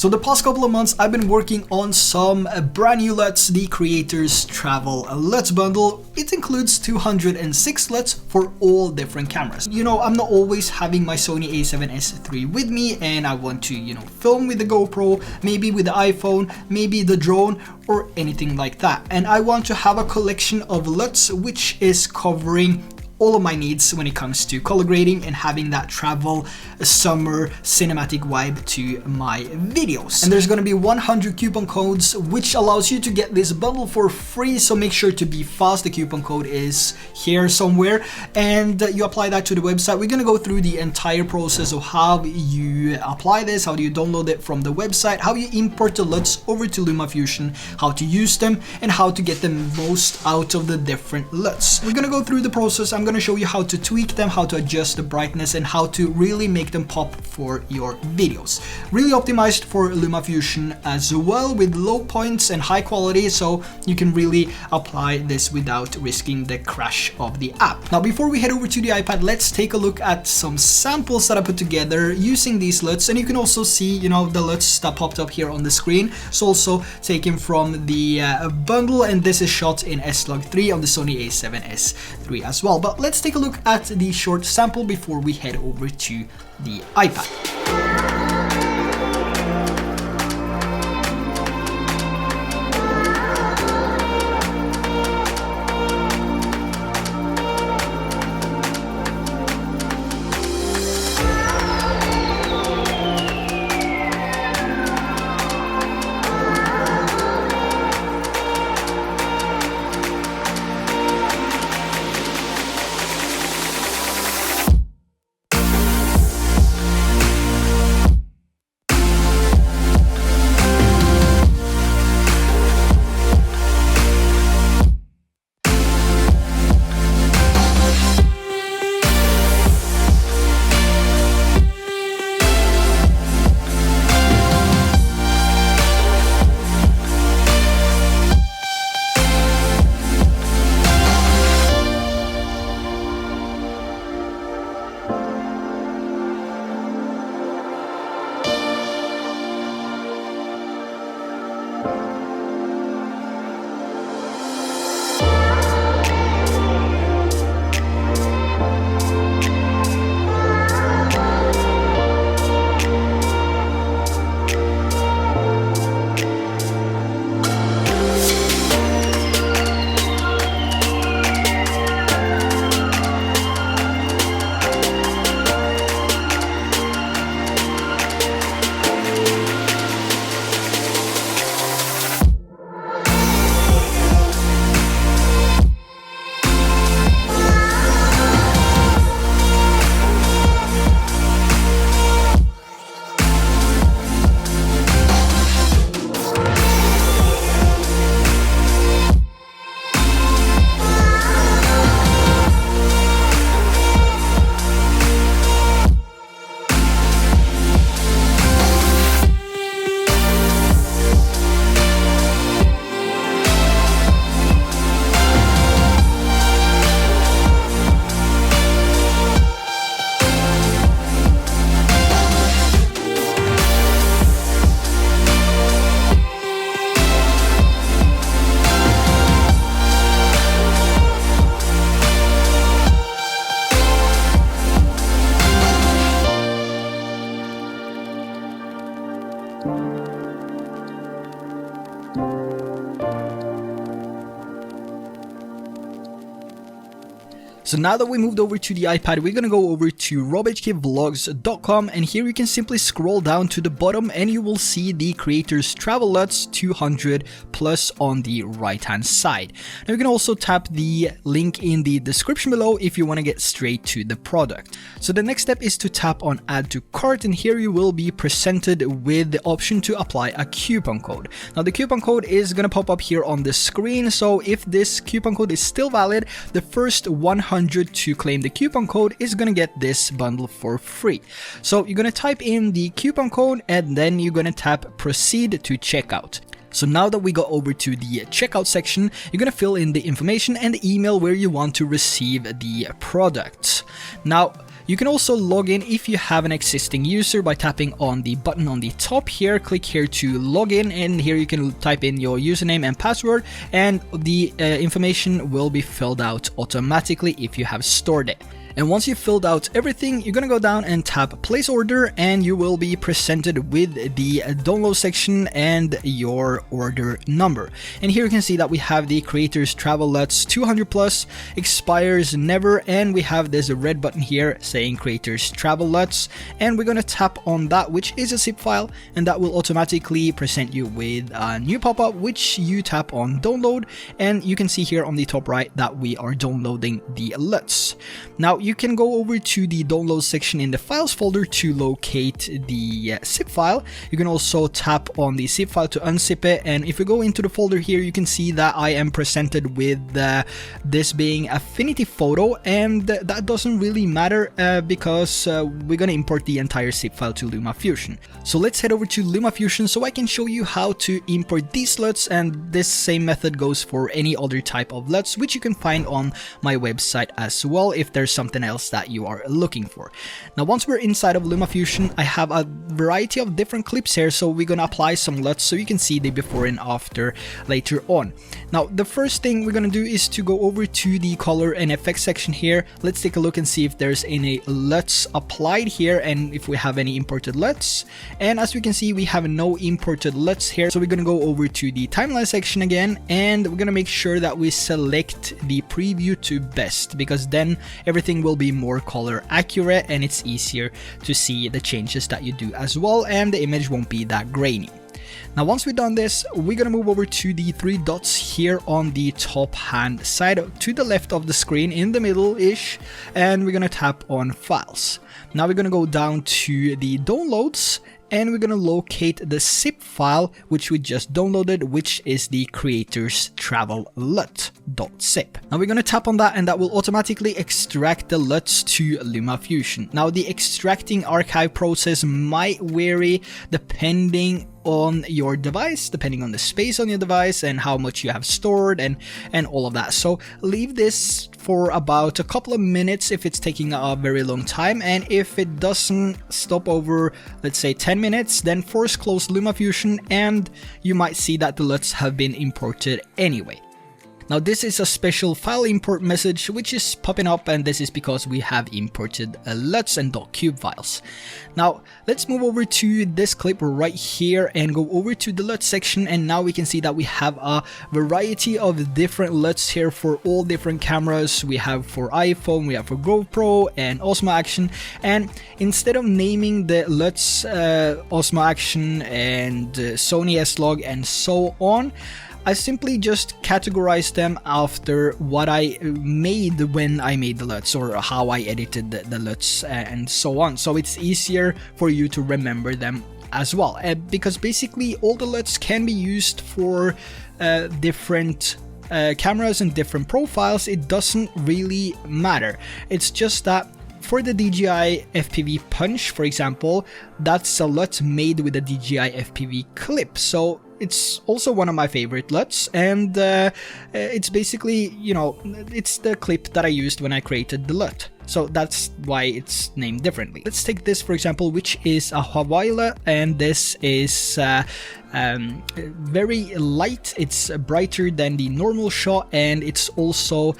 So the past couple of months I've been working on some brand new LUTs, the Creators Travel LUTs bundle. It includes 206 LUTs for all different cameras. You know, I'm not always having my Sony a7S III with me and I want to, film with the GoPro, maybe with the iPhone, maybe the drone or anything like that. And I want to have a collection of LUTs which is covering all of my needs when it comes to color grading and having that travel summer cinematic vibe to my videos. And there's gonna be 100 coupon codes which allows you to get this bundle for free, so make sure to be fast. The coupon code is here somewhere and you apply that to the website. We're gonna go through the entire process of how you apply this, how do you download it from the website, how you import the LUTs over to LumaFusion, how to use them and how to get the most out of the different LUTs. We're gonna go through the process. I'm going to show you how to tweak them, how to adjust the brightness and how to really make them pop for your videos. Really optimized for LumaFusion as well, with low points and high quality, so you can really apply this without risking the crash of the app. Now before we head over to the iPad, let's take a look at some samples that I put together using these LUTs. And you can also see, the LUTs that popped up here on the screen. It's also taken from the bundle, and this is shot in S-Log3 on the Sony a7S III as well. But let's take a look at the short sample before we head over to the iPad. So now that we moved over to the iPad, we're gonna go over to RobHKvlogs.com, and here you can simply scroll down to the bottom and you will see the Creators Travel LUTs 200 plus on the right hand side. Now you can also tap the link in the description below if you want to get straight to the product. So the next step is to tap on Add to Cart, and here you will be presented with the option to apply a coupon code. Now the coupon code is gonna pop up here on the screen, so if this coupon code is still valid, the first 100 to claim the coupon code is gonna get this bundle for free. So you're gonna type in the coupon code and then you're gonna tap Proceed to Checkout. So now that we got over to the checkout section, you're gonna fill in the information and the email where you want to receive the product. Now, You can also log in if you have an existing user by tapping on the button on the top here. Click here to log in, and here you can type in your username and password, and the information will be filled out automatically if you have stored it. And once you've filled out everything, you're gonna go down and tap place order, and you will be presented with the download section and your order number. And here you can see that we have the creators travel LUTs 200 plus, expires never, and we have this red button here saying creators travel LUTs, and we're gonna tap on that, which is a zip file, and that will automatically present you with a new pop-up, which you tap on download, and you can see here on the top right that we are downloading the LUTs. Now you can go over to the download section in the files folder to locate the zip file. You can also tap on the zip file to unzip it, and if you go into the folder here, you can see that I am presented with this being Affinity photo, and that doesn't really matter because we're gonna import the entire zip file to LumaFusion. So let's head over to LumaFusion so I can show you how to import these LUTs, and this same method goes for any other type of LUTs, which you can find on my website as well if there's something else that you are looking for. Now once we're inside of LumaFusion, I have a variety of different clips here, so we're gonna apply some LUTs so you can see the before and after later on. Now the first thing we're gonna do is to go over to the color and effects section here. Let's take a look and see if there's any LUTs applied here and if we have any imported LUTs. And as we can see, we have no imported LUTs here, so we're gonna go over to the timeline section again, and we're gonna make sure that we select the preview to best, because then everything will be more color accurate and it's easier to see the changes that you do as well, and the image won't be that grainy. Now once we've done this, we're gonna move over to the three dots here on the top hand side to the left of the screen in the middle-ish, and we're gonna tap on files. Now we're gonna go down to the downloads, and we're gonna locate the zip file which we just downloaded, which is the creators travel lut.zip. Now we're gonna tap on that, and that will automatically extract the LUTs to LumaFusion. Now the extracting archive process might vary depending on your device, depending on the space on your device and how much you have stored and all of that. So leave this for about a couple of minutes if it's taking a very long time, and if it doesn't stop over, let's say 10 minutes, then force close LumaFusion and you might see that the LUTs have been imported anyway. Now this is a special file import message which is popping up, and this is because we have imported LUTs and .cube files. Now let's move over to this clip right here and go over to the LUT section, and now we can see that we have a variety of different LUTs here for all different cameras. We have for iPhone, we have for GoPro and Osmo Action, and instead of naming the LUTs Osmo Action and Sony S-Log and so on, I simply just categorize them after what I made when I made the LUTs, or how I edited the LUTs and so on. So it's easier for you to remember them as well, because basically all the LUTs can be used for different cameras and different profiles. It doesn't really matter. It's just that for the DJI FPV Punch, for example, that's a LUT made with a DJI FPV clip. So it's also one of my favorite LUTs, and it's basically, you know, it's the clip that I used when I created the LUT. So that's why it's named differently. Let's take this for example, which is a Hawaii LUT, and this is very light. It's brighter than the normal shot, and it's also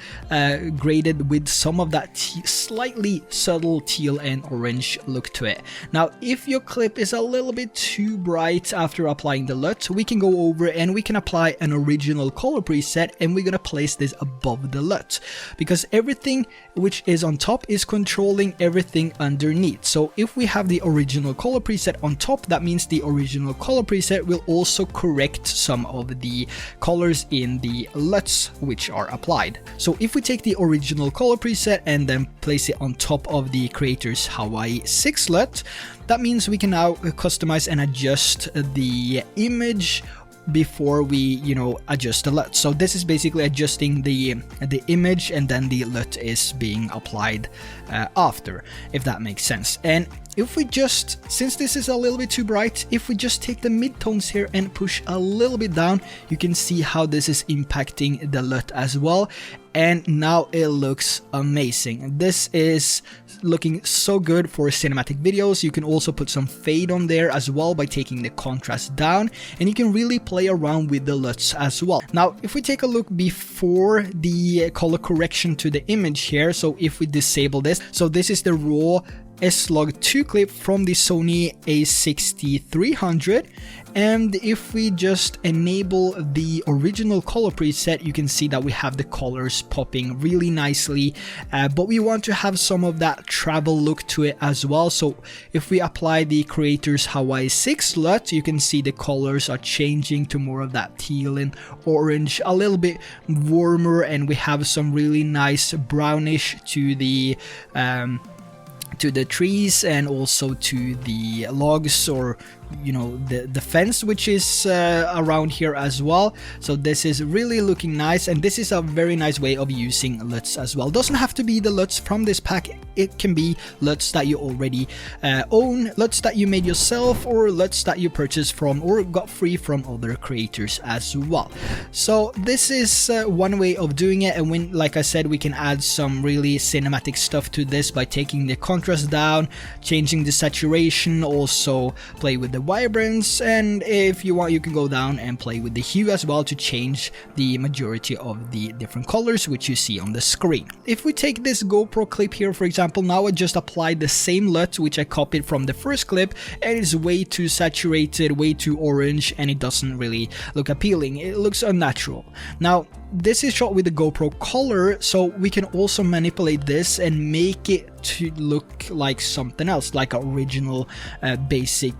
graded with some of that slightly subtle teal and orange look to it. Now if your clip is a little bit too bright after applying the LUT, we can go over and we can apply an original color preset, and we're gonna place this above the LUT, because everything which is on top is controlling everything underneath. So if we have the original color preset on top, that means the original color preset will also correct some of the colors in the LUTs which are applied. So if we take the original color preset and then place it on top of the creators Hawaii 6 LUT, that means we can now customize and adjust the image before we, you know, adjust the LUT. So this is basically adjusting the image, and then the LUT is being applied after, if that makes sense. And if we just, since this is a little bit too bright, if we just take the midtones here and push a little bit down, you can see how this is impacting the LUT as well. and now it looks amazing. This is looking so good for cinematic videos. You can also put some fade on there as well by taking the contrast down, and you can really play around with the LUTs as well. Now if we take a look before the color correction to the image here, so if we disable this, so this is the raw S-Log2 clip from the Sony a6300, and if we just enable the original color preset, you can see that we have the colors popping really nicely, but we want to have some of that travel look to it as well. So if we apply the Creators Hawaii 6 LUT, you can see the colors are changing to more of that teal and orange, a little bit warmer, and we have some really nice brownish to the trees and also to the logs, or you know, the fence which is around here as well. So this is really looking nice, and this is a very nice way of using LUTs as well. Doesn't have to be the LUTs from this pack, it can be LUTs that you already own, LUTs that you made yourself, or LUTs that you purchased from or got free from other creators as well. So this is one way of doing it, and when, like I said, we can add some really cinematic stuff to this by taking the contrast down, changing the saturation, also play with the vibrance, and if you want you can go down and play with the hue as well to change the majority of the different colors which you see on the screen. If we take this GoPro clip here, for example, now I just applied the same LUT which I copied from the first clip, and it's way too saturated, way too orange, and it doesn't really look appealing. It looks unnatural. Now this is shot with the GoPro color, so we can also manipulate this and make it to look like something else, like an original basic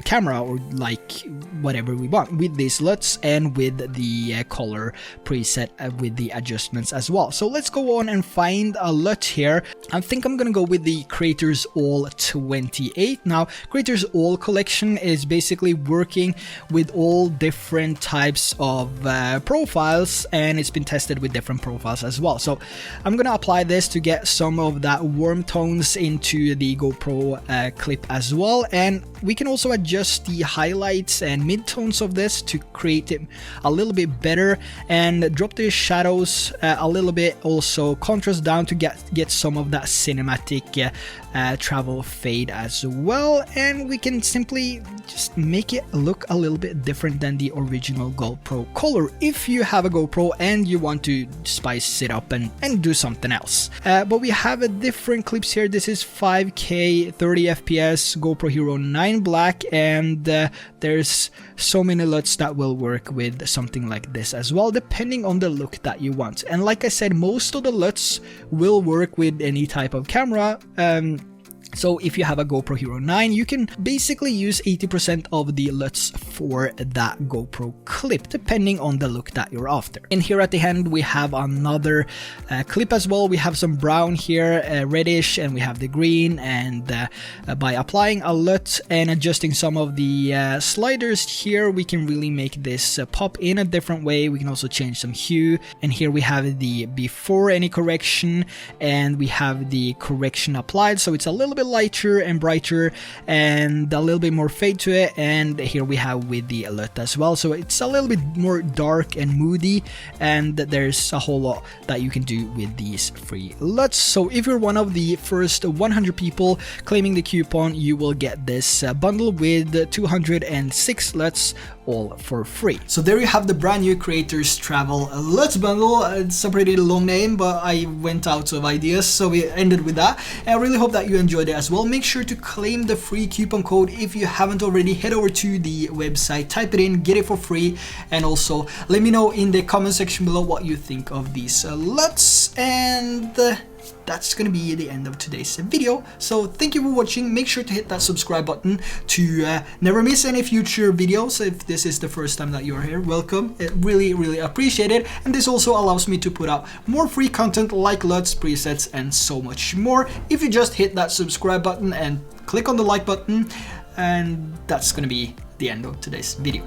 camera, or like whatever we want with these LUTs and with the color preset with the adjustments as well. So let's go on and find a LUT here. I think I'm gonna go with the Creators All 28. Now Creators All collection is basically working with all different types of profiles, and it's been tested with different profiles as well. So I'm gonna apply this to get some of that warm tones into the GoPro clip as well, and we can also adjust the highlights and midtones of this to create it a little bit better, and drop the shadows a little bit, also contrast down to get some of that cinematic travel fade as well, and we can simply just make it look a little bit different than the original GoPro color if you have a GoPro and you want to spice it up and do something else. But we have a different clips here. This is 5K 30 FPS GoPro Hero 9 Black, and there's so many LUTs that will work with something like this as well, depending on the look that you want. And like I said, most of the LUTs will work with any type of camera. So if you have a GoPro Hero 9, you can basically use 80% of the LUTs for that GoPro clip, depending on the look that you're after. And here at the end, we have another clip as well. We have some brown here, reddish, and we have the green. And by applying a LUT and adjusting some of the sliders here, we can really make this pop in a different way. We can also change some hue. And here we have the before any correction, and we have the correction applied. So it's a little bit lighter and brighter and a little bit more fade to it, and here we have with the LUT as well, so it's a little bit more dark and moody, and there's a whole lot that you can do with these free LUTs. So if you're one of the first 100 people claiming the coupon, you will get this bundle with 206 LUTs all for free. So there you have the brand new Creators Travel Lutbundle. It's a pretty long name, but I went out of ideas, so we ended with that. And I really hope that you enjoyed it as well. Make sure to claim the free coupon code if you haven't already. Head over to the website, type it in, get it for free, and also let me know in the comment section below what you think of these LUTs. And that's gonna be the end of today's video. So thank you for watching. Make sure to hit that subscribe button to never miss any future videos. If this is the first time that you're here, welcome. It really appreciate it, and this also allows me to put out more free content like LUTs, presets, and so much more if you just hit that subscribe button and click on the like button. And that's gonna be the end of today's video.